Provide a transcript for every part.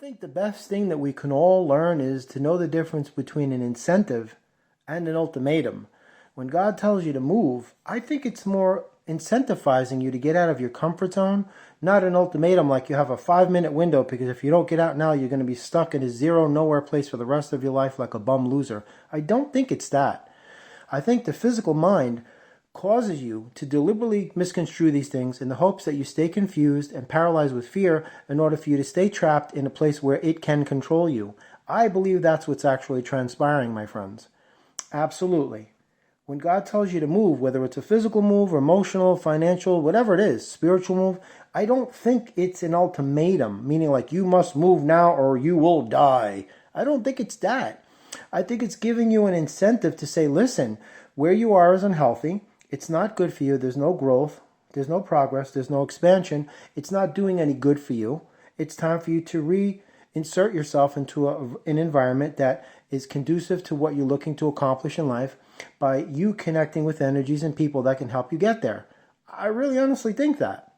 think the best thing that we can all learn is to know the difference between an incentive and an ultimatum. When God tells you to move, I think it's more incentivizing you to get out of your comfort zone, not an ultimatum like you have a 5 minute window because if you don't get out now, you're going to be stuck in a zero nowhere place for the rest of your life like a bum loser. I don't think it's that. I think the physical mind causes you to deliberately misconstrue these things in the hopes that you stay confused and paralyzed with fear in order for you to stay trapped in a place where it can control you. I believe that's what's actually transpiring, my friends. Absolutely. When God tells you to move, whether it's a physical move, emotional, financial, whatever it is, spiritual move, I don't think it's an ultimatum, meaning like you must move now or you will die. I don't think it's that. I think it's giving you an incentive to say, listen, where you are is unhealthy. It's not good for you. There's no growth. There's no progress. There's no expansion. It's not doing any good for you. It's time for you to reinsert yourself into an environment that is conducive to what you're looking to accomplish in life by you connecting with energies and people that can help you get there. I really honestly think that.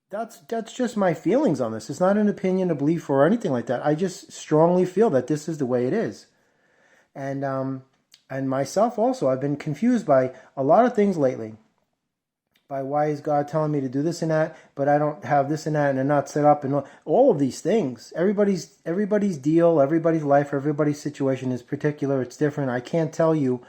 That's just my feelings on this. It's not an opinion, a belief, or anything like that. I just strongly feel that this is the way it is. And myself also, I've been confused by a lot of things lately. By why is God telling me to do this and that, but I don't have this and that, and they're not set up, and all of these things. Everybody's deal, everybody's life, everybody's situation is particular. It's different. I can't tell you,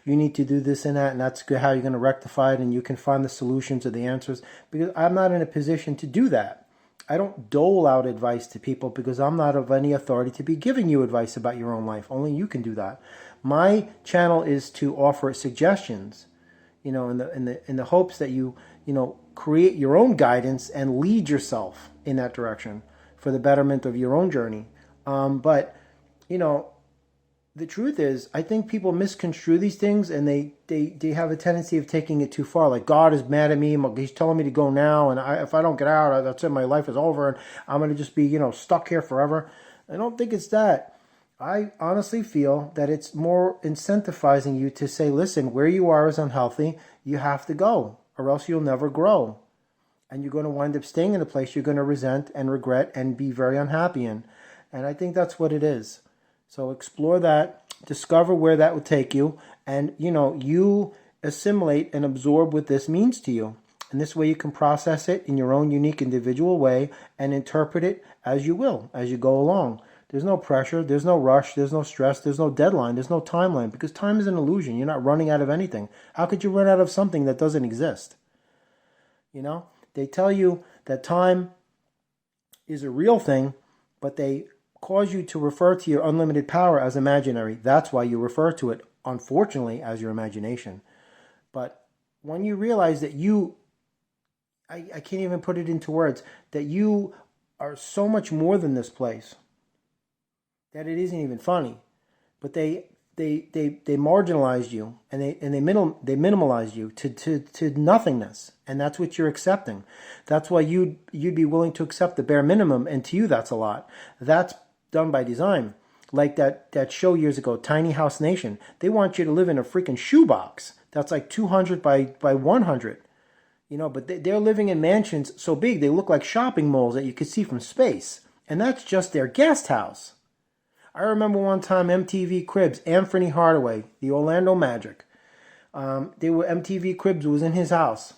you need to do this and that, and that's how you're going to rectify it, and you can find the solutions or the answers, because I'm not in a position to do that. I don't dole out advice to people because I'm not of any authority to be giving you advice about your own life. Only you can do that. My channel is to offer suggestions, in the hopes that you create your own guidance and lead yourself in that direction for the betterment of your own journey. But the truth is, I think people misconstrue these things and they have a tendency of taking it too far. Like, God is mad at me. He's telling me to go now. And if I don't get out, that's it. My life is over. And I'm going to just be, stuck here forever. I don't think it's that. I honestly feel that it's more incentivizing you to say, listen, where you are is unhealthy. You have to go or else you'll never grow. And you're going to wind up staying in a place you're going to resent and regret and be very unhappy in. And I think that's what it is. So explore that, discover where that would take you, and you assimilate and absorb what this means to you. And this way you can process it in your own unique individual way and interpret it as you will, as you go along. There's no pressure, there's no rush, there's no stress, there's no deadline, there's no timeline, because time is an illusion. You're not running out of anything. How could you run out of something that doesn't exist? They tell you that time is a real thing, but they cause you to refer to your unlimited power as imaginary. That's why you refer to it, unfortunately, as your imagination. But when you realize that I can't even put it into words, that you are so much more than this place, that it isn't even funny. But they marginalized you and they minimalized you to nothingness, and that's what you're accepting. That's why you'd be willing to accept the bare minimum, and to you that's a lot. That's done by design. Like that show years ago, Tiny House Nation. They want you to live in a freaking shoebox that's like 200 by 100. But they're living in mansions so big they look like shopping malls that you could see from space, and that's just their guest house. I remember one time MTV Cribs, Anthony Hardaway, the Orlando Magic. MTV Cribs was in his house,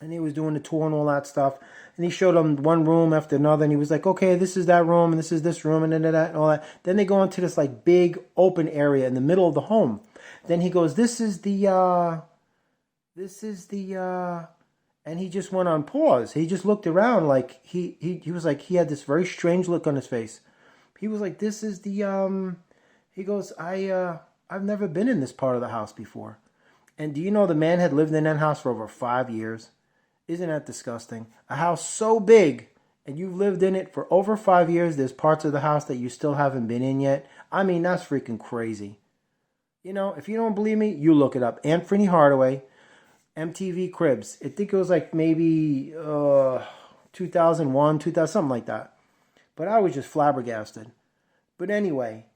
and he was doing the tour and all that stuff. And he showed them one room after another, and he was like, "Okay, this is that room, and this is this room, and then that, and all that." Then they go into this like big open area in the middle of the home. Then he goes, "This is the," and he just went on pause. He just looked around like he was like, he had this very strange look on his face. He was like, "This is the," he goes, I've never been in this part of the house before." And do you know the man had lived in that house for over 5 years? Isn't that disgusting? A house so big, and you've lived in it for over 5 years. There's parts of the house that you still haven't been in yet. I mean, that's freaking crazy. If you don't believe me, you look it up. Anthony Hardaway, MTV Cribs. I think it was like maybe 2001, 2000, something like that. But I was just flabbergasted. But anyway,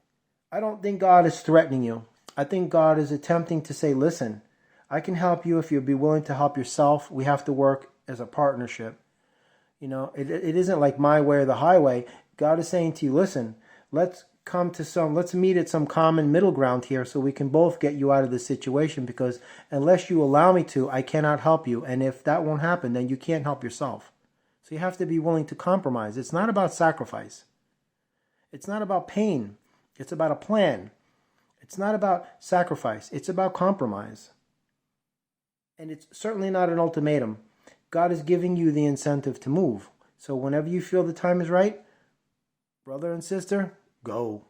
I don't think God is threatening you. I think God is attempting to say, listen, I can help you if you'll be willing to help yourself. We have to work as a partnership. It isn't like my way or the highway. God is saying to you, listen, let's meet at some common middle ground here so we can both get you out of this situation, because unless you allow me to, I cannot help you. And if that won't happen, then you can't help yourself. So you have to be willing to compromise. It's not about sacrifice. It's not about pain. It's about a plan. It's not about sacrifice. It's about compromise. And it's certainly not an ultimatum. God is giving you the incentive to move. So whenever you feel the time is right, brother and sister, go.